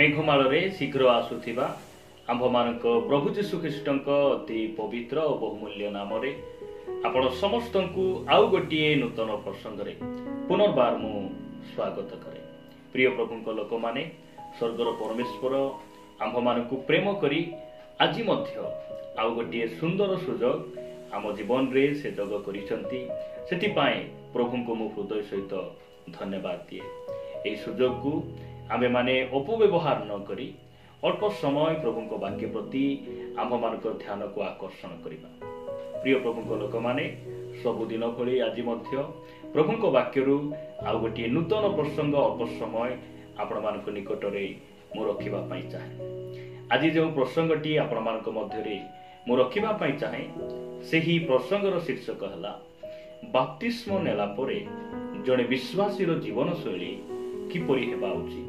मेघमाଳରେ शीघ्र आसुथिबा आम्भमानक प्रभु जीशु ख्रीष्टଙ୍କ अति पवित्र और बहुमूल्य नामरे आपण समस्तंकु आउ गोटिए नूतन प्रसंगरे पुनर्बार मु स्वागत करे। प्रिय प्रभुଙ୍କ लोक माने स्वर्गर परमेश्वर आम्भमानकु प्रेम करी आज मध्य आउ गोटिए सुंदर सुजोग आम जीवन रे से जग करिसंती। सेति पाए प्रभुଙ୍କୁ मु हृदय सहित धन्यवाद दिए। एई सुजोग को आमे माने अपव्यवहार न करी अल्प समय प्रभुଙ୍କ वाक्य प्रति आम्भमानक ध्यान को आकर्षण करिबा। प्रिय प्रभुଙ୍କ लोक माने सबुदिन भली आज मध्य प्रभुଙ୍କ वाक्यरू आउ गोटे नूतन प्रसंग अल्प समय आपण मानक निकट रे मु रखिबा पई चाहे। आज जो प्रसंगटी आपण मानक मध्य रे मु रखिबा पई चाहे सेही प्रसंगर शीर्षक हला बाप्तिस्म नेला परे जणे विश्वासी रो जीवन शैली किपरि हेबा उचित।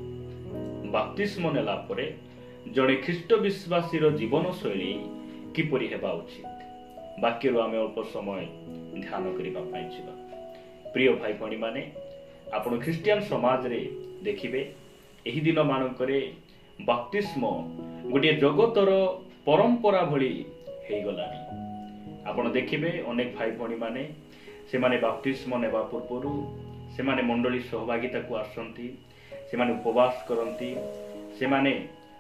बाप्तिस्म नेला परे जणे ख्रीष्ट विश्वासी रो जीवन शैली किपरि हेबा उचित। वाक्यरू आमे अल्प समय ध्यान करिबा पई छिबा। प्रिय भाई भणी माने आपण ख्रिस्टियन समाज रे देखिबे एही दिन मानकरे बाप्तिस्म गोटे जगतर परंपरा भली हेई गलानी। आपण देखिबे अनेक भाई भणी माने से माने बाप्तिस्म नेबा पूर्वरु से माने मंडली सहभागिता को आसंती, से माने उपवास करंती, से माने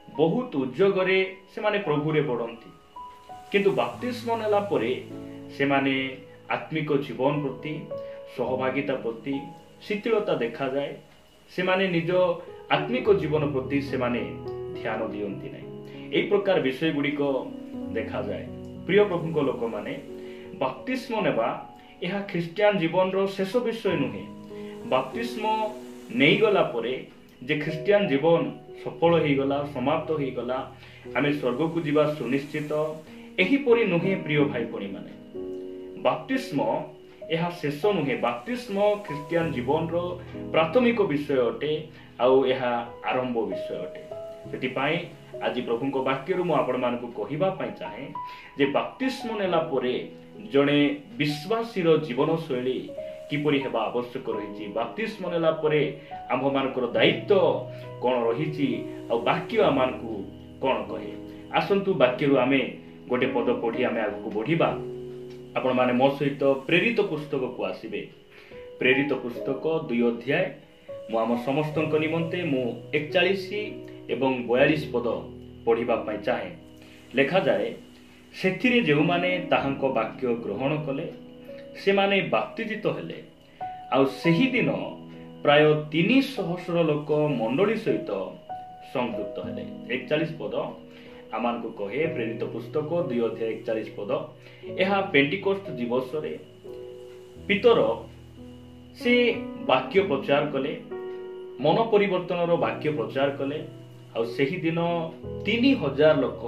बहुत उद्योगरे से माने प्रभु रे पड़ंती। किंतु बाप्तिस्म नेला परे से माने आत्मिक जीवन प्रति सहभागिता प्रति शिथिलता देखा जाए। से माने निज आत्मिक जीवन प्रति से माने ध्यान दियंती नै। एई प्रकार विषय गुडी को देखा जाए। प्रिय प्रभुଙ୍କ लोक माने बाप्तिस्म नेबा यह ख्रिस्टियन जीवन रो शेष विषय नुहे। बाप्तिस्म नहीं गला परे जे ख्रिस्टियन जीवन सफल हो गला, समाप्त हो गला, आमे स्वर्ग को जीवा सुनिश्चित एही परि नुहे। प्रिय भाई भणी माने बाप्तिस्म यह शेष नुहे। बाप्तिस्म ख्रिस्टियन जीवन रो प्राथमिक विषय अटे आउ यह आरंभ विषय अटे। सेति पाई आज प्रभुଙ୍କ वाक्यरू मु आपण मानकु कहिबा पई चाहे जे बाप्तिस्म नेला परे जणे विश्वासी रो जीवन शैली किपरि हेबा आवश्यक रहिछि। बाप्तिस्म नेला परे आम्भ मानकर दायित्व कोन रहिछि आ वाक्य आमानकु कोन कहे। आसंतु वाक्यरू आमे गोटे पद पढी आमे आगु बढ़िबा। आपण माने मो सहित प्रेरित पुस्तक को आसीबे। प्रेरित पुस्तक 2 अध्याय मु आम समस्तक निमंते मु 41 एवं 42 पद पढ़िबा पई चाहे। लेखा जाए सेथिरे जेउ माने ताहांको वाक्य ग्रहण कले से माने बाप्तिजित हेले आ सेही दिन प्राय 300 लोक मंडली सहित संयुक्त हेले। 41 पद आमान को कहे प्रेरित पुस्तक 2 अध्याय 41 पद एहा पेंटिकोस्ट दिवस रे पितर से वाक्य प्रचार कले, मन परिवर्तन रो वाक्य प्रचार कले आ सेही दिन 3000 लोक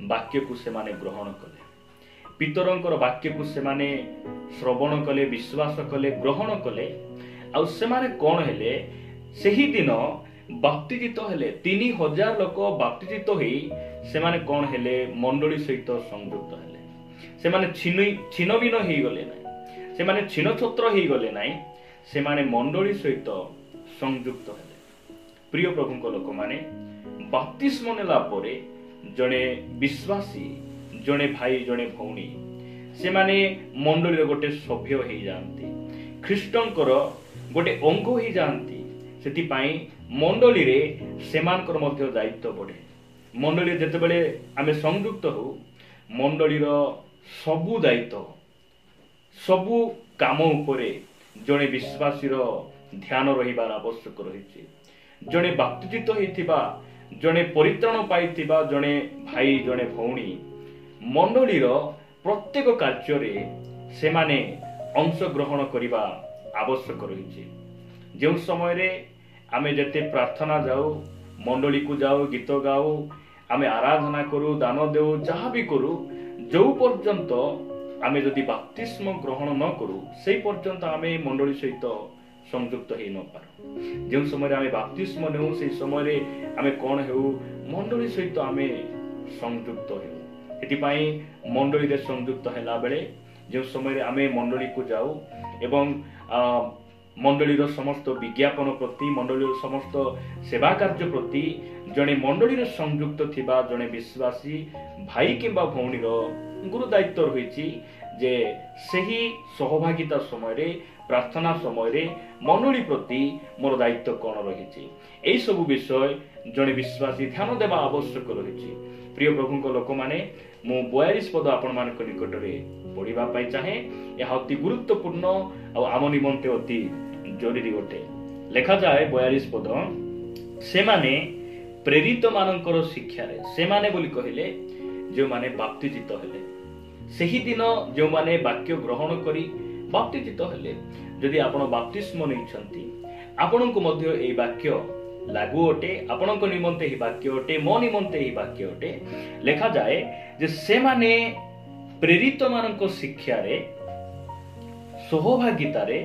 वाक्य को से माने ग्रहण कले। पितरंकर वाक्य को से माने श्रवण कले, विश्वास कले, ग्रहण कले आ से माने कोन हेले सेही दिन बाप्तिजित हेले। 3000 लोक बाप्तिजित होई से माने कोन हेले मंडली सहित संयुक्त हेले। से माने छिनभिन्न हेई गले नै, से माने छिन छत्र हेई गले नै, से माने मंडली सहित संयुक्त हेले। प्रिय प्रभुଙ୍କ लोक माने बाप्तिस्म नेला परे जणे विश्वासी, जणे भाई, जणे भौणी से माने मंडली रो गोटे सभ्य हेई जानती, ख्रिस्टंकर गोटे अंग हेई जानती। सेति पाई मंडली रे सेमानकर मध्य दायित्व बढ़े। मंडली जते बेले आमे संयुक्त हो मंडली रो सबु दायित्व सबु काम उपरे जणे विश्वासी रो ध्यान रहिबार आवश्यक रहिछि। जणे बाप्तिजित होइथिबा, जणे परित्राण पाइथिबा जणे भाई, जणे भौणी मंडली रो प्रत्येक कार्य रे से माने अंश ग्रहण करिबा आवश्यक रहिछि। जो समय रे आमे जते प्रार्थना जाऊ, मंडली को जाऊ, गीत गाऊ, आमे आराधना करू, दान देऊ, जहाँ भी करू, जो पर्यंत आमे जदि बाप्तिस्म ग्रहण न करू सेई पर्यंत आमे मंडली सहित संयुक्त हेई न पारू। जो समय आमे बाप्तिस्म नेउ सेई समय रे आमे कोन हेउ मंडली सहित आमे संयुक्त हेउ। एति पई मंडली रे संयुक्त हेला बेले जो समय रे आमे मंडली को जाऊ एवं मंडलीर समस्त विज्ञापन प्रति मंडलीर समस्त सेवा कार्य प्रति जड़े मंडलीर संयुक्त थिबा जड़े विश्वासी भाई किंबा भौणीर गुरु दायित्व रही जे सही सहभागिता समय रे प्रार्थना समय रे मंडली प्रति मोर दायित्व कौन रही यही सब विषय जड़े विश्वासी ध्यान देवा आवश्यक रही। प्रिय प्रभु लोक मैंने मु 42 पद आपण मान निकट में पढ़ा चाहे यह अति गुरुत्वपूर्ण और आम निमंते अति जरूरी गोटे लेखा जाए 42 पद से माने प्रेरित मानकर शिक्षा रे से माने बोली कहले जो माने बाप्तिजित हेले सही दिन जो माने वाक्य ग्रहण करी बाप्तिजित हेले यदि आपण बाप्तिस्म नैछंती आपनको मध्य एई वाक्य लागू अटे आपणको निमंते ही वाक्य अटे मो निमंते ही वाक्य अटे लेखा जाए जे से माने प्रेरित मानक शिक्षा रे सहभागिता रे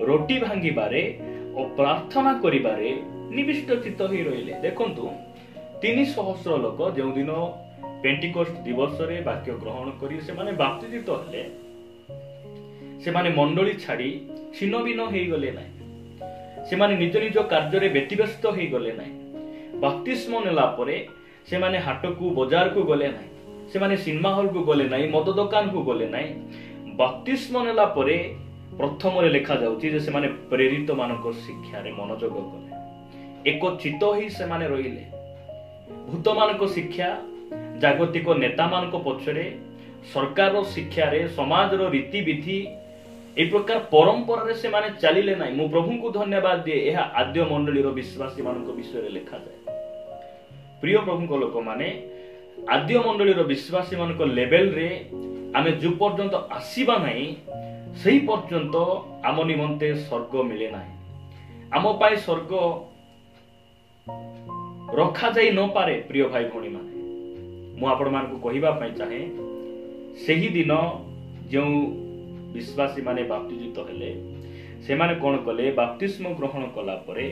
रोटी भांगिबारे और प्रार्थना करिबारे निविष्ट चित्त ही रहिले। देखंतु 300 लोक जो दिन पेंटिकोस्ट दिवस रे वाक्य ग्रहण करी से माने बाप्तिजित हेले से माने मंडली छाड़ी छिन्न भिन्न हो गले नाही से माने निज निज कार्य रे व्यतिव्यस्त हो गले नाही बाप्तिस्म नेला परे से माने हाट को बाजार को गले नाही से माने सिनेमा हॉल को गले नाही मद दुकान को गले नाही बाप्तिस्म नेला परे प्रथम रे लिखा जाउची जे से माने प्रेरित मानक शिक्षा रे मनोयोग कले एक चित्त ही से माने रहिले भूत मानक शिक्षा जागतिक नेता मानक पछरे सरकार रो शिक्षा रे समाज रो रीति विधि ए प्रकार परंपरा रे से माने चलिले नाही मु प्रभु को धन्यवाद दिए यह आद्य मंडली रो विश्वासी मानक विषय रे लिखा जाए। प्रिय प्रभु को लोक माने आद्य मंडली रो विश्वासी मानक लेवल रे आमे जो पर्यंत आसीबा नाही सही पर्यंत आम निमंते स्वर्ग मिले नाही आम पाई स्वर्ग रखा जाई न पारे। प्रिय भाई भणी माने मु आपण मान को कहिबा पई चाहे सही दिन जो विश्वासी माने बाप्तिजित हेले से माने कोन कले बाप्तिस्म ग्रहण कला परे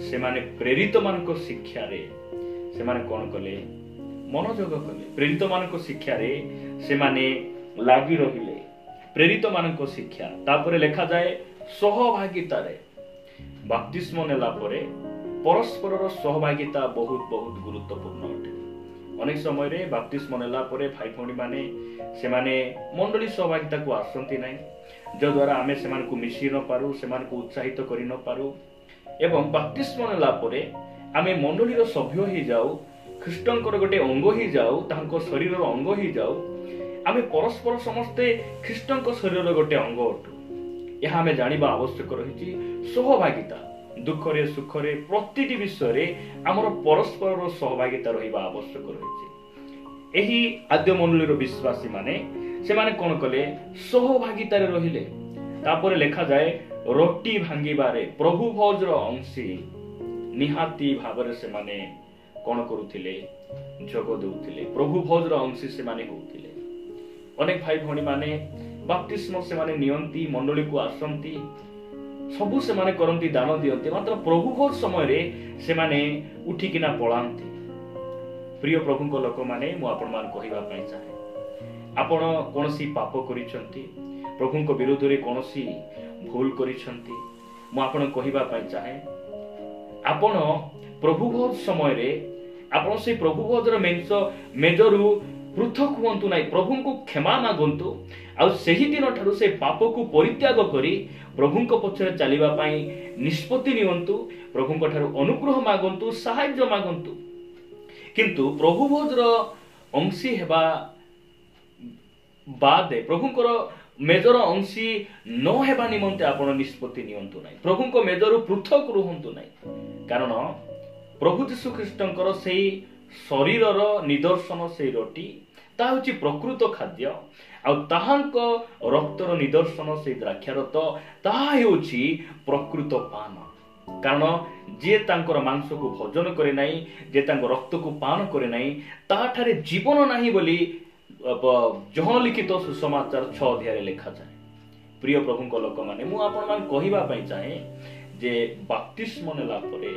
से माने प्रेरित मानक शिक्षा रे से माने कोन कले मनोयोग कले प्रेरित मानक शिक्षा रे से माने लागी रहिले प्रेरित मानक शिक्षा तापरे लेखा जाए सहभागिता रे बाप्तिस्म नेला परे परस्पर सहभागिता बहुत बहुत गुरुत्वपूर्ण अटे। अनेक समय रे बाप्तिस्म नेला परे भाई भौणी माने से माने मंडली सहभागिता को आसंती नाही जो द्वारा आमे से माने को मिसी न पारू से माने को उत्साहित करि न पारू एवं बाप्तिस्म नेला परे आमे मंडली रो सभ्य ही जाऊ ख्रीष्टंकर गोटे अंग ही जाऊ तांको शरीर रो अंग ही जाऊ आमे परस्पर समस्ते ख्रीष्टंक शरीर रो गोटे अंग अटू यह आमे जानिबा आवश्यक रहिछि। सहभागिता दुख रे सुख रे प्रतिटी विषय रे हमर परस्पर रो सहभागिता रहिबा आवश्यक रहिछि। एही आद्य मंडली रो विश्वासी माने से माने कोन कले सहभागिता रे रहिले तापरे लेखा जाए रोटी भांगिबारे प्रभु भोज रो अंशी निहाती भाबरे से माने कोन करूथिले जोग देउथिले प्रभु भोज रो अंशी से माने होउथिले। अनेक भाई भणी माने बाप्तिस्म से माने नियंती मंडली को आसंती सबु से माने करंती दान दियंती मात्र प्रभु भोज समय रे से माने उठी किना पळांती। प्रिय प्रभु को लोक माने मु आपण मान कहिबा पई चाहे आपण कोनसी पाप करिसंती प्रभु को विरोध रे कोनसी भूल करिसंती मु आपण कहिबा पई चाहे आपण प्रभु भोज समय रे आपण से प्रभु भोज रो मेजरू पृथक हुंतु नाही प्रभु को क्षमा मागंतु आ सही दिन ठारू से पाप को परित्याग करी प्रभु को पछरे चलिबा पई निष्पत्ति नियंतु प्रभु को ठारू अनुग्रह मागंतु सहाय्य मागंतु किंतु प्रभु भोज रो अंशी हेबा बादे प्रभु को मेजर अंशी न हेबा निमंते आपण निष्पत्ति नियंतु नाही प्रभु को मेजर पृथक रुहंतु नाही कारण प्रभु यीशु ख्रीष्टंकर सेही शरीर निदर्शन से रोटी ता होची प्रकृत खाद्य आ ताहांको रक्तर निदर्शन से द्राक्षारत ताहा होची प्रकृत पान कारण जे तांकर मांस को भोजन करे नाही जे तांको रक्त को पान करे नाही ता ठारे जीवन नाही बोली जहन लिखित सुसमाचार 6 अध्याय रे लिखा जाए। प्रिय प्रभु को लोक माने मु आपण मान कहिबा पई चाहे जे बाप्तिस्म नेला परे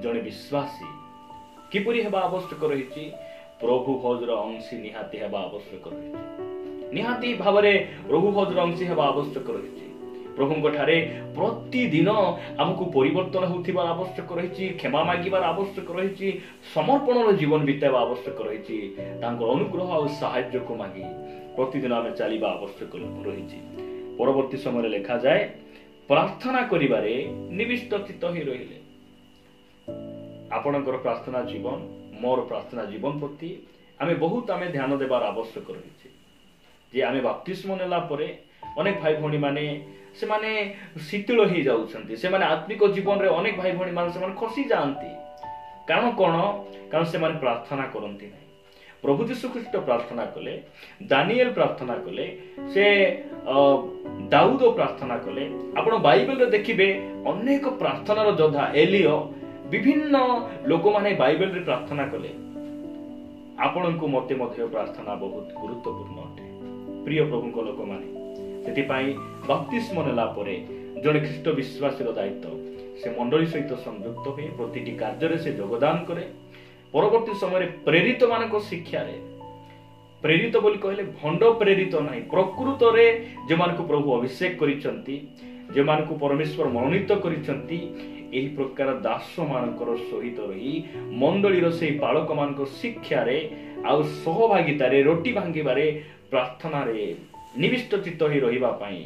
जने विश्वासी किपरि हेबा आवश्यक रहिछि प्रभु भोजर अंशी निहाती हेबा आवश्यक रहिछि निहाती भावरे प्रभु भोजर अंशी हेबा आवश्यक रहिछि। प्रभुଙ୍କ ठारे प्रतिदिन आमको परिवर्तन होथिबार आवश्यक रहिछि, क्षमा मागिबार आवश्यक रहिछि, समर्पणर जीवन बिताइबा आवश्यक रहिछि। तांकर अनुग्रह और सहाय्य को मागी प्रतिदिन आमे चलिबा आवश्यक रहिछि। परवर्ती समय लिखा जाए प्रार्थना करिबारे निविष्ट चित्त होई रहिले। आपणकर प्रार्थना जीवन मोर प्रार्थना जीवन प्रति आमे बहुत आमे ध्यान देबार आवश्यक रहिछि। जे आमे बप्तिस्म नेला परे अनेक भाई भणी माने से माने शीतल हो जाउछन्ति, से माने आत्मिक जीवन रे अनेक भाई भणी माने से माने खसी जांती। कारण कोन? कारण से माने प्रार्थना करंती नै। प्रभु यीशु ख्रीष्ट प्रार्थना कले, दानिएल प्रार्थना कले, से दाऊद प्रार्थना कले। आपण बाइबल रे देखिबे अनेक प्रार्थनार जोधा एलियो विभिन्न लोक माने बाइबल रे प्रार्थना कले। आपण को मते मध्य प्रार्थना बहुत गुरुत्वपूर्ण अटे। प्रिय प्रभु को लोक माने सेति पई बप्तिस्म नेला परे जने ख्रीष्ट विश्वासीर दायित्व से मंडली सहित संयुक्त होई प्रतिटी कार्य रे से योगदान करे। परवर्ती समय प्रेरित मानक शिक्षा रे प्रेरित बोली कहले भंड प्रेरित नाही, प्रकृत रे जे मानक प्रभु अभिषेक करिसंती, जे मानक परमेश्वर मनोनीत करिसंती, एही प्रकार दास मानकर सहित रही मंडलीर से बालक मानक शिक्षा रे आ सहभागिता रे रोटी भांगिबारे प्रार्थना रे निविष्ट चित्त होई रहिबा पई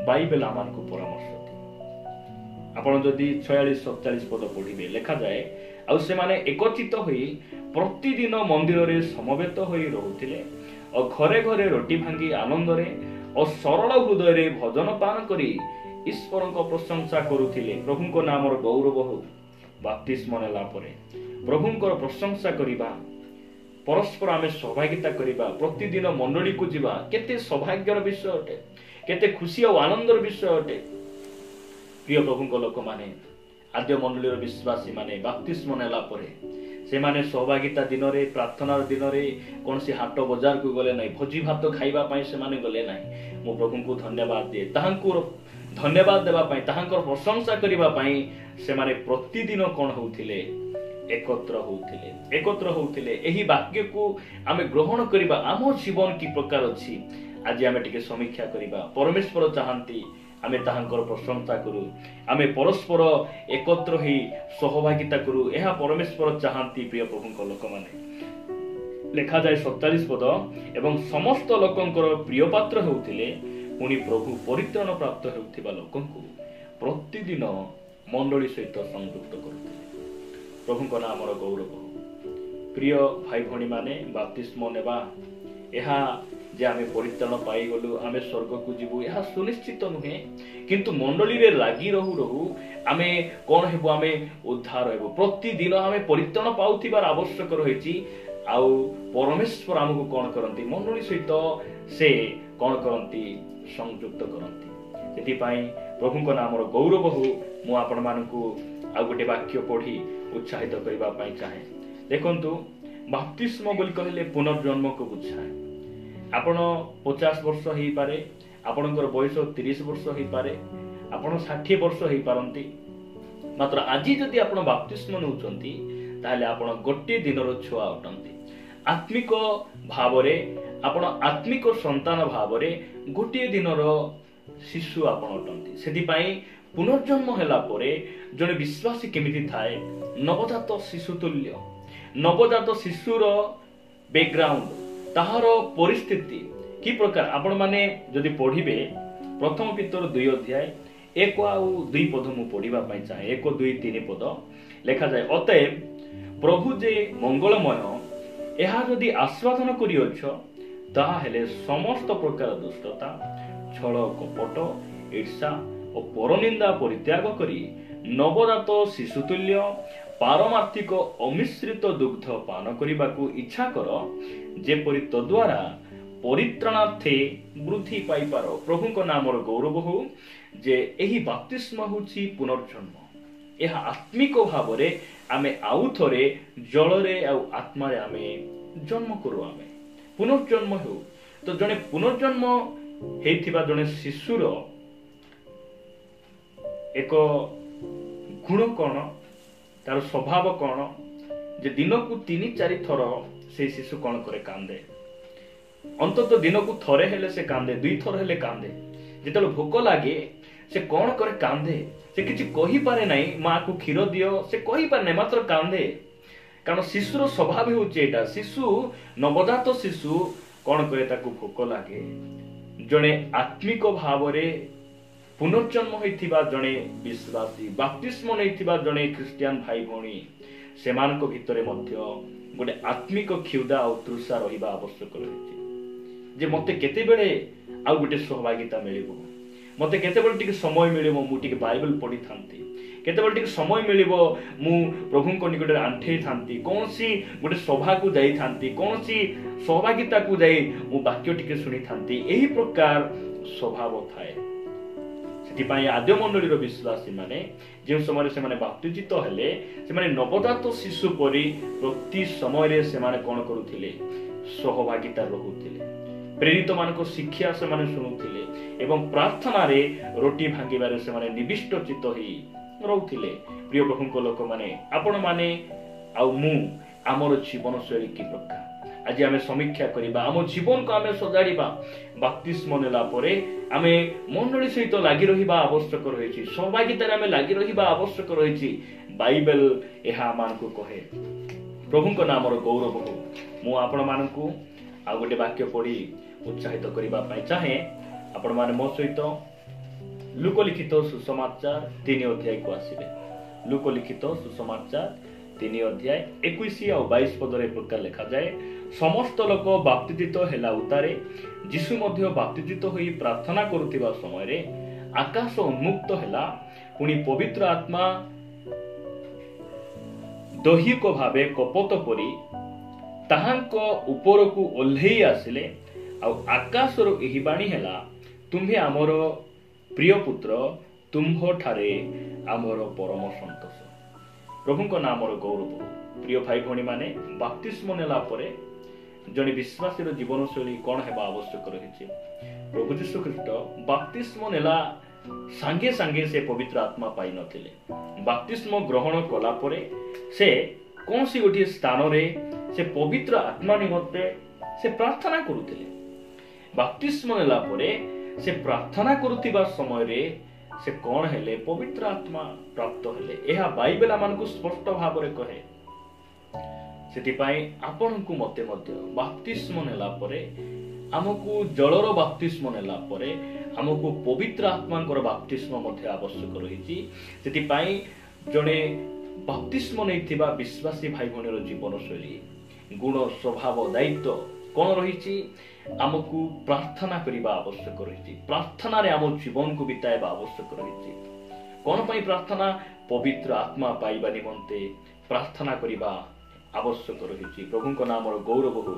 बाइबल आमानकु परामर्श दे। आपण जदि 46-47 पद पढिबे लिखा जाए आ से माने एकचित होई प्रतिदिन मंदिर रे समवेत होई रहुथिले और घरे घरे रोटी भांगी आनंद रे और सरल हृदय रे भजन पान करी ईश्वर को प्रशंसा करुथिले। प्रभुଙ୍କ नामर गौरव हो। बप्तिस्म नेला परे प्रभुଙ୍କର प्रशंसा करिबा, परस्पर आमे सहभागिता करिबा, प्रतिदिन मंडली को जिबा केते सौभाग्यर विषय अटे, केते खुशी और आनंदर विषय अटे। प्रिय प्रभुଙ୍କ लोक माने आद्य मंडलीर विश्वासी माने बप्तिस्म नेला परे से माने सहभागिता दिन रे प्रार्थनार दिन रे कोनसी हाट बाजार को गले नाही, भोजी भात खाइबा पई से माने गले नाही। मो प्रभुଙ୍କୁ धन्यवाद दिए, ताहांको धन्यवाद देबा पई, ताहांकर प्रशंसा करिबा पई से माने प्रतिदिन कोन होउथिले एकत्र होउथिले। एही वाक्य को आमे ग्रहण करिबा। आमो जीवन की प्रकार अछि आज आमे टिके समीक्षा करिबा। परमेश्वर चाहंती आमे ताहांकर प्रशंसा करू, आमे परस्पर एकत्र होई सहभागिता करू, एहा परमेश्वर चाहंती। प्रिय प्रभुଙ୍କ लोक माने लेखा जाय 47 पद एवं समस्त लोकंकर प्रिय पात्र होउथिले, पुनी प्रभु परित्राण प्राप्त होउथिबा लोकंकु प्रतिदिन मंडली सहित संयुक्त करथिले। प्रभुଙ୍କ नामर गौरव। प्रिय भाई भणी माने बप्तिस्म नेबा एहा जे आमे परित्राण पाई गलु, आमे स्वर्ग को जीवु एहा सुनिश्चित नुहे, किंतु मंडली रे लागि रहु आमे कोन हेबो, आमे उद्धार हेबो। प्रतिदिन आमे परित्राण पाउथिबार आवश्यक रहिछि। आउ परमेश्वर आमको कोन करंती, मंडली सहित से कोन करंती, संयुक्त करंती। सेति पई प्रभुଙ୍କ नामर गौरव हो। मु आपण मानकु आ गोटे वाक्य पढ़ी उत्साहित करबा पई चाहे। देखंतु बप्तिस्म बोली कहले पुनर्जन्म को बुझाए। आपण 50 वर्ष हेई पारे, आपणकर बयस 30 वर्ष हेई पारे, आपण 60 वर्ष हेई पारंती, मात्र आज जदि आपण बप्तिस्म नउचंती ताले आपण गोटे दिनर छुआ अटंती। आत्मिक भावरे आपण आत्मिक संतान भावरे गोटे दिनर शिशु आपण अटंती। सेति पई पुनर्जन्म होला परे जने विश्वासी केमिति थाए, नवजात शिशु तुल्य। नवजात शिशुर बैकग्राउंड, ताहार परिस्थिति कि प्रकार आपण माने जदि पढ़िबे प्रथम पितर 2 अध्याय 1 और 2 पद मु पढ़िबा पई चाहे। 1, 2, 3 पद लेखा जाय, अतएव प्रभु जे मंगलमय एहा जदि आस्वादन करियछ ताहा हेले समस्त प्रकार दुष्टता, छल, कपट, ईर्षा और परनिंदा परित्याग करी नवजात शिशुतुल्य पारमार्थिक अमिश्रित दुग्ध पान करने इच्छा कर, जेपरि तद्वारा परित्राणार्थे वृद्धि पाई पार। प्रभुଙ୍କ नामर गौरव हो जे एही बप्तिस्म होछि पुनर्जन्म। यह आत्मिक भाव रे आमे आउ थरे जल रे आ आत्मा रे आमे जन्म करू, आमे पुनर्जन्म हो। तो जने पुनर्जन्म हेइथिबा जने शिशुर एक गुण कौन, तार स्वभाव कौन, जे दिन को 3-4 थर से शिशु कौन करे कांदे। अंतत दिन को थरे हेले से कांदे, 2 थर हेले कांदे। जेतले भोक लागे से कौन करे कांदे से किसी कही पारे नहीं माँ को क्षीर दियो से कही पारे नहीं मात्र कांदे कारण शिशुर स्वभाव होउचे एटा शिशु नवजात शिशु कौन करे ताकू भोक लागे जड़े आत्मिक भाव रे पुनर्जन्म होइथिबा जड़े विश्वासी बाप्तिस्म नैथिबा जड़े ख्रिस्टियन भाई भौणी सेमानक भितरे मध्य गोटे आत्मिक क्षुधा और तृषा रहिबा आवश्यक रहिछि जे मते केते बेले आ गोटे सहभागिता मिलिबो मते केते बेले टिके समय मिलिबो मु टिके बाइबल पढि थांती केते बेले टिके समय मिलिबो मु प्रभु को निकटे आंठे थांती कोनसी गोटे सभा को जाई थांती कोनसी सहभागिता को जाई मु वाक्य टिके सुनी थांती एही प्रकार स्वभाव थाए सेतिपाई आद्य मंडलीर विश्वासी माने जे समय से माने बाप्तिजित हेले से माने नवजात शिशु परि प्रति समय रे से माने कोन करूथिले सहभागिता रहुथिले प्रेरित मानको शिक्षा से माने सुनुथिले एवं प्रार्थना रे रोटी भांगिबारे से माने निविष्ट चित्त होई रहुथिले प्रिय प्रभुको लोक माने आपण माने आ मु आमर जीवन शैली की प्रकार आज आमे समीक्षा करिबा आम जीवन को आमे सजाड़िबा बाप्तिस्म नेला परे आमे मंडली सहित लागि रहिबा आवश्यक रहिछि सहभागिता रे आमे लागि रहिबा आवश्यक रहिछि बाइबल एहा मानको कहे प्रभुको नामर गौरव हो मु आपण मानकू आ गोटे वाक्य पढ़ी उत्साहित करबा पई चाहे आपण माने मो सहित लुकलिखित सुसमाचार 3 अध्याय को आसीबे लुकलिखित सुसमाचार 3 अध्याय 21 और 22 पद रे प्रकार लिखा जाए समस्त लोक बाप्तिजित हेला उतारे यीशु मध्य बाप्तिजित होई प्रार्थना करुतिबा समय रे आकाश उन्मुक्त हेला पुनी पवित्र आत्मा दैहिक भावे कपत परी ताहांको ऊपर को ओल्हेई आसिले आ आकाशर एही बाणी हेला तुम्हे आमर प्रिय पुत्र तुम्ह ठारे आमर परम संतोष प्रभुको नामर गौरव प्रिय भाई भणी माने बाप्तिस्म नेला परे जने विश्वासीर जीवन शैली कोन हेबा आवश्यक रहिछि प्रभु यीशु ख्रीष्ट बाप्तिस्म नेला सांगे सांगे से पवित्र आत्मा पाई नथिले बाप्तिस्म ग्रहण कला परे से कौन सी गोटे स्थान रे से पवित्र आत्मा निमत्ते से प्रार्थना करुथिले बाप्तिस्म नेला परे से प्रार्थना करुथिबा समय रे से कौन हेले पवित्र आत्मा प्राप्त हेले एहा बाइबल आमानकु स्पष्ट भाव रे कहे सेतिपाई आपनकु मते मध्य बाप्तिस्म नेला परे आमकु जलर बाप्तिस्म नेला परे आमकु पवित्र आत्मांकर बाप्तिस्म मध्य आवश्यक रहिछि सेतिपाई जणे बाप्तिस्म नैथिबा विश्वासी भाई भणीर जीवन शैली गुण स्वभाव दायित्व कौन रही आमको प्रार्थना करने आवश्यक रही प्रार्थना रे आम जीवन को बिताइबा आवश्यक रही कौन पाई प्रार्थना पवित्र आत्मा पाइबा निमंते प्रार्थना करने आवश्यक रही प्रभु नाम गौरव हो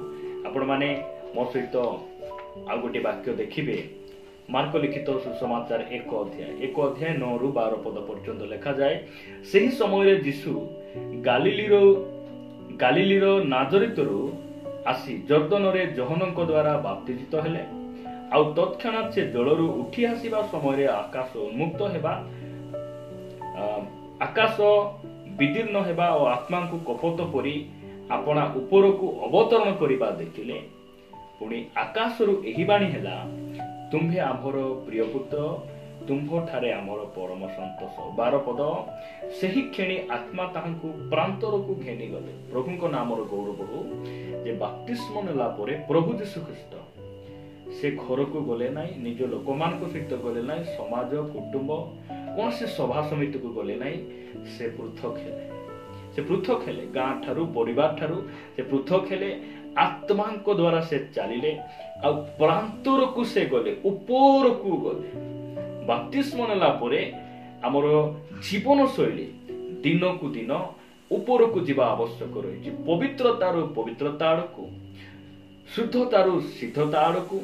आपण माने मो सहित आ गोटे वाक्य देखिबे मार्क लिखित सुसमाचार 1 अध्याय 9 रु 12 पद पर्यंत लिखा जाए सही समय यीशु गालिलीर नाजरितरु आसी जर्दन रे जोहनक द्वारा बाप्तिजित हेले आ तत्क्षणात से जलरु उठी आसीबा समय आकाश उन्मुक्त हेबा आकाश विदीर्ण हेबा और आत्मा को कपत परी आपना ऊपर को अवतरण करिबा देखिले पुणी आकाशरु एही बाणी हेला तुम्हे आमर प्रिय पुत्र तुम्ह ठारे आमर परम संतोष 12 पद सही क्षणी आत्मा ताहांकु प्रांतर को घेनी गले प्रभुको नामर गौरव हो जे बाप्तिस्म नेला परे प्रभु यीशु ख्रीष्ट से घर को गले नाई निज लोक मान को सहित गले नाई समाज कुटुंब कौन से सभा समिति को गले नाई से पृथक हेले गाँ ठारू परिवार ठारू से पृथक हेले आत्मा को द्वारा से चलिले आ प्रांतर को से गले ऊपर को गले बाप्तिस्म नेला परे आमर जीवन शैली दिन को दिन ऊपर को जीवा आवश्यक रही पवित्रतार पवित्रता आड़कू शुद्धतार सिद्धता आड़कू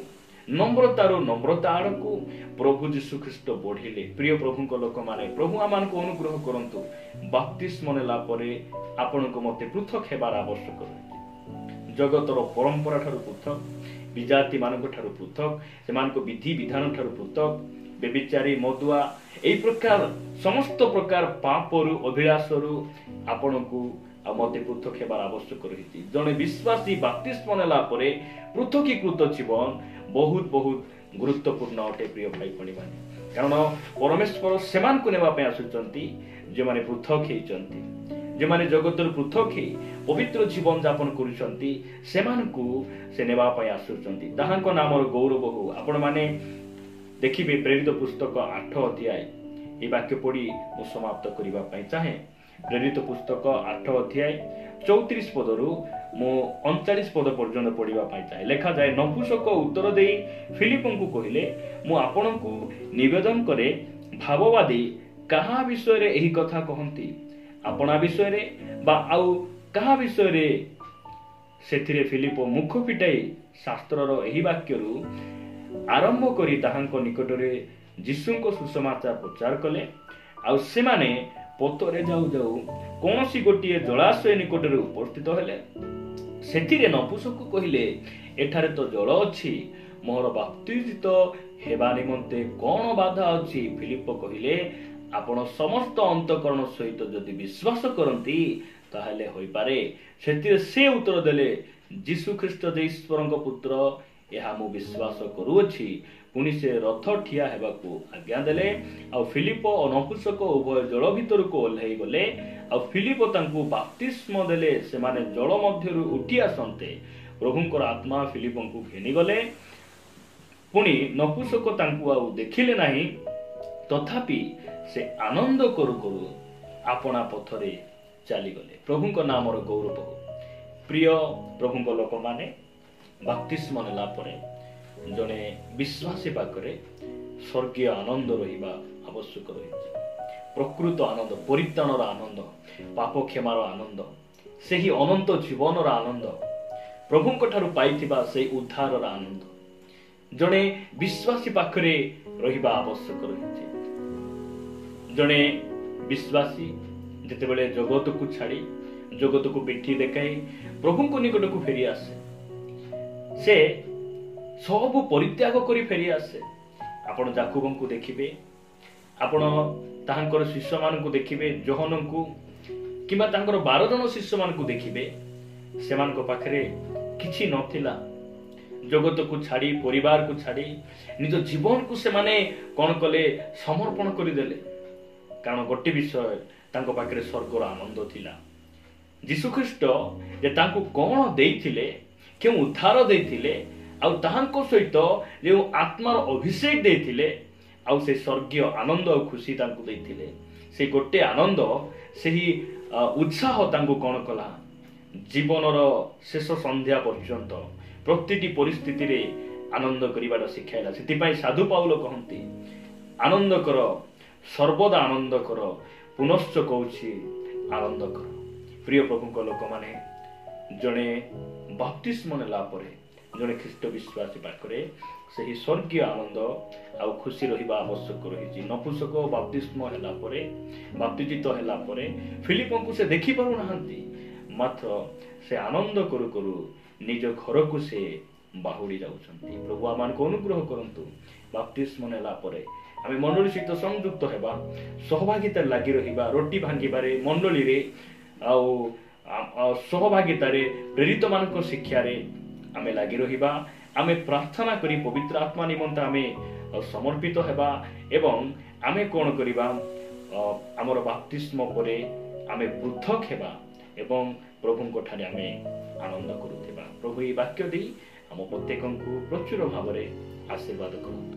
नम्रतार नम्रता आड़कू प्रभु यीशु ख्रीष्ट बढ़िले प्रिय प्रभु लोक माने प्रभु आमान को अनुग्रह करंतु बाप्तिस्म नेला परे आपण को मते पृथक हेबार आवश्यक रही जगतर परंपरा ठारू पृथक विजाति मानक ठारू पृथक सेमानक विधि विधान ठारू पृथक बेबिचारी मदुआ एई प्रकार समस्त प्रकार पापरु अभिलाषरु आपनकु मते पृथक हेबार आवश्यक रही जने विश्वासी बाप्तिस्म नेला परे पृथकीकृत जीवन बहुत बहुत गुरुत्वपूर्ण अटे प्रिय भाई भणी माने କାରଣ ପରମେଶ୍ୱର ସେମାନଙ୍କୁ ନେବା ପାଇଁ ଆସୁଛନ୍ତି ଯେଉଁମାନେ ପୃଥକ ହେଇଛନ୍ତି, ଯେଉଁମାନେ ଜଗତରୁ ପୃଥକ ହେଇ ପବିତ୍ର ଜୀବନ ଯାପନ କରୁଛନ୍ତି, ସେମାନଙ୍କୁ ସେ ନେବା ପାଇଁ ଆସୁଛନ୍ତି। ତାହାଙ୍କ ନାମର ଗୌରବ ହଉ। ଆପଣମାନେ ଦେଖିବେ ପ୍ରେରିତ ପୁସ୍ତକ 8 ଅଧ୍ୟାୟ, এই ବାକ୍ୟ ପଢ଼ି ମୁଁ ସମାପ୍ତ କରିବା ପାଇଁ ଚାହେଁ। ପ୍ରେରିତ ପୁସ୍ତକ 8 ଅଧ୍ୟାୟ 34 ପଦରୁ ମୁଁ 39 ପଦ ପର୍ଯ୍ୟନ୍ତ ପଢ଼ିବା ପାଇଁ ଚାହେଁ। ଲେଖାଯାଏ, ନପୁଂସକ ଉତ୍ତର ଦେଇ ଫିଲିପଙ୍କୁ କହିଲେ, ମୁଁ ଆପଣଙ୍କୁ ନିବେଦନ କରେ, ଭାବବାଦୀ କାହା ବିଷୟରେ ଏହି କଥା କହନ୍ତି, ଆପଣା ବିଷୟରେ ବା ଆଉ କାହା ବିଷୟରେ? ସେଥିରେ ଫିଲିପ ମୁଖ ଫିଟାଇ ଶାସ୍ତ୍ରର ଏହି ବାକ୍ୟରୁ ଆରମ୍ଭ କରି ତାହାଙ୍କ ନିକଟରେ ଯୀଶୁଙ୍କ ସୁସମାଚାର ପ୍ରଚାର କଲେ। ଆଉ ସେମାନେ ପଥରେ ଯାଉ ଯାଉ କୌଣସି ଗୋଟିଏ ଜଳାଶୟ ନିକଟରେ ଉପସ୍ଥିତ ହେଲେ। ସେଥିରେ ନପୁଂସକ କହିଲେ, ଏଠାରେ ତ ଜଳ ଅଛି, ମୋର ବାପ୍ତିଜିତ ହେବା ନିମନ୍ତେ କଣ ବାଧା ଅଛି? ଫିଲିପ କହିଲେ, ଆପଣ ସମସ୍ତ ଅନ୍ତଃକରଣ ସହିତ ଯଦି ବିଶ୍ୱାସ କରନ୍ତି ତାହେଲେ ହୋଇପାରେ। ସେଥିରେ ସେ ଉତ୍ତର ଦେଲେ, ଯୀଶୁ ଖ୍ରୀଷ୍ଟ ଯେ ଈଶ୍ୱରଙ୍କ ପୁତ୍ର ଏହା ମୁଁ ବିଶ୍ୱାସ କରୁଅଛି। ପୁଣି ସେ ରଥ ଠିଆ ହେବାକୁ ଆଜ୍ଞା ଦେଲେ। ଆଉ ଫିଲିପ ଓ ନପୁଂସକ ଉଭୟ ଜଳ ଭିତରକୁ ଓହ୍ଲାଇ ଗଲେ। ଆଉ ଫିଲିପ ତାଙ୍କୁ ବାପ୍ତିସ୍ମ ଦେଲେ ସେମାନେ ଜଳ ମଧ୍ୟରୁ ଉଠି ଆସନ୍ତେ। ପ୍ରଭୁଙ୍କର ଆତ୍ମା ଫିଲିପଙ୍କୁ ଘେନିଗଲେ। ପୁଣି ନପୁଂସକ ତାଙ୍କୁ ଆଉ ଦେଖିଲେ ନାହିଁ, ତଥାପି ସେ ଆନନ୍ଦ କରୁ କରୁ ଆପଣା ପଥରେ ଚାଲିଗଲେ। ପ୍ରଭୁଙ୍କ ନାମର ଗୌରବ ହଉ। ପ୍ରିୟ ପ୍ରଭୁଙ୍କ ଲୋକମାନେ, ବାପ୍ତିସ୍ମ ନେଲା ପରେ ଜଣେ ବିଶ୍ୱାସୀ ପାଖରେ ସ୍ୱର୍ଗୀୟ ଆନନ୍ଦ ରହିବା ଆବଶ୍ୟକ ରହିଛି। ପ୍ରକୃତ ଆନନ୍ଦ, ପରିତ୍ରାଣର ଆନନ୍ଦ, ପାପ କ୍ଷମାର ଆନନ୍ଦ, ସେହି ଅନନ୍ତ ଜୀବନର ଆନନ୍ଦ, ପ୍ରଭୁଙ୍କ ଠାରୁ ପାଇଥିବା ସେହି ଉଦ୍ଧାରର ଆନନ୍ଦ ଜଣେ ବିଶ୍ୱାସୀ ପାଖରେ ରହିବା ଆବଶ୍ୟକ ରହିଛି। ଜଣେ ବିଶ୍ୱାସୀ ଯେତେବେଳେ ଜଗତକୁ ଛାଡ଼ି, ଜଗତକୁ ପିଠି ଦେଖାଇ ପ୍ରଭୁଙ୍କ ନିକଟକୁ ଫେରି ଆସେ, ସେ ସବୁ ପରିତ୍ୟାଗ କରି ଫେରି ଆସେ। ଆପଣ ଯାକୁବଙ୍କୁ ଦେଖିବେ, ଆପଣ ତାହାଙ୍କର ଶିଷ୍ୟମାନଙ୍କୁ ଦେଖିବେ, ଯୋହନଙ୍କୁ କିମ୍ବା ତାଙ୍କର 12 ଜଣ ଶିଷ୍ୟମାନଙ୍କୁ ଦେଖିବେ, ସେମାନଙ୍କ ପାଖରେ କିଛି ନଥିଲା। ଜଗତକୁ ଛାଡ଼ି, ପରିବାରକୁ ଛାଡ଼ି ନିଜ ଜୀବନକୁ ସେମାନେ କଣ କଲେ? ସମର୍ପଣ କରିଦେଲେ। କାରଣ ଗୋଟେ ବିଷୟ, ତାଙ୍କ ପାଖରେ ସ୍ୱର୍ଗର ଆନନ୍ଦ ଥିଲା। ଯୀଶୁଖ୍ରୀଷ୍ଟ ଯେ ତାଙ୍କୁ କଣ ଦେଇଥିଲେ, କେଉଁ ଉଦ୍ଧାର ଦେଇଥିଲେ, ଆଉ ତାହାଙ୍କ ସହିତ ଯେଉଁ ଆତ୍ମାର ଅଭିଷେକ ଦେଇଥିଲେ, ଆଉ ସେ ସ୍ୱର୍ଗୀୟ ଆନନ୍ଦ ଆଉ ଖୁସି ତାଙ୍କୁ ଦେଇଥିଲେ, ସେ ଗୋଟେ ଆନନ୍ଦ, ସେହି ଉତ୍ସାହ ତାଙ୍କୁ କଣ କଲା? ଜୀବନର ଶେଷ ସନ୍ଧ୍ୟା ପର୍ଯ୍ୟନ୍ତ ପ୍ରତିଟି ପରିସ୍ଥିତିରେ ଆନନ୍ଦ କରିବାଟା ଶିଖାଇଲା। ସେଥିପାଇଁ ସାଧୁ ପାଉଲ କହନ୍ତି, ଆନନ୍ଦ କର, ସର୍ବଦା ଆନନ୍ଦ କର, ପୁନଶ୍ଚ କହୁଛି ଆନନ୍ଦ କର। ପ୍ରିୟ ପ୍ରଭୁଙ୍କ ଲୋକମାନେ, ଜଣେ ବାପ୍ତିସ୍ମ ନେଲା ପରେ ଜଣେ ଖ୍ରୀଷ୍ଟ ବିଶ୍ୱାସୀ ପାଖରେ ସେହି ସ୍ୱର୍ଗୀୟ ଆନନ୍ଦ ଆଉ ଖୁସି ରହିବା ଆବଶ୍ୟକ ରହିଛି। ନପୁଂସକ ବାପ୍ତିସ୍ମ ହେଲା ପରେ, ବାପ୍ତିଜିତ ହେଲା ପରେ ଫିଲିପଙ୍କୁ ସେ ଦେଖିପାରୁନାହାନ୍ତି, ମାତ୍ର ସେ ଆନନ୍ଦ କରୁ କରୁ ନିଜ ଘରକୁ ସେ ବାହୁଡ଼ି ଯାଉଛନ୍ତି। ପ୍ରଭୁ ଆମମାନଙ୍କୁ ଅନୁଗ୍ରହ କରନ୍ତୁ। ବାପ୍ତିସ୍ମ ନେଲା ପରେ ଆମେ ମଣ୍ଡଳୀ ସହିତ ସଂଯୁକ୍ତ ହେବା, ସହଭାଗିତାରେ ଲାଗି ରହିବା, ରୋଟି ଭାଙ୍ଗିବାରେ, ମଣ୍ଡଳୀରେ ଆଉ ସହଭାଗିତାରେ, ପ୍ରେରିତମାନଙ୍କ ଶିକ୍ଷାରେ ଆମେ ଲାଗି ରହିବା। ଆମେ ପ୍ରାର୍ଥନା କରି ପବିତ୍ର ଆତ୍ମା ନିମନ୍ତେ ଆମେ ସମର୍ପିତ ହେବା ଏବଂ ଆମେ କଣ କରିବା? ଆମର ବାପ୍ତିସ୍ମ ପରେ ଆମେ ପୃଥକ ହେବା ଏବଂ ପ୍ରଭୁଙ୍କ ଠାରେ ଆମେ ଆନନ୍ଦ କରୁଥିବା। ପ୍ରଭୁ ଏହି ବାକ୍ୟ ଦେଇ ଆମ ପ୍ରତ୍ୟେକଙ୍କୁ ପ୍ରଚୁର ଭାବରେ ଆଶୀର୍ବାଦ କରନ୍ତୁ।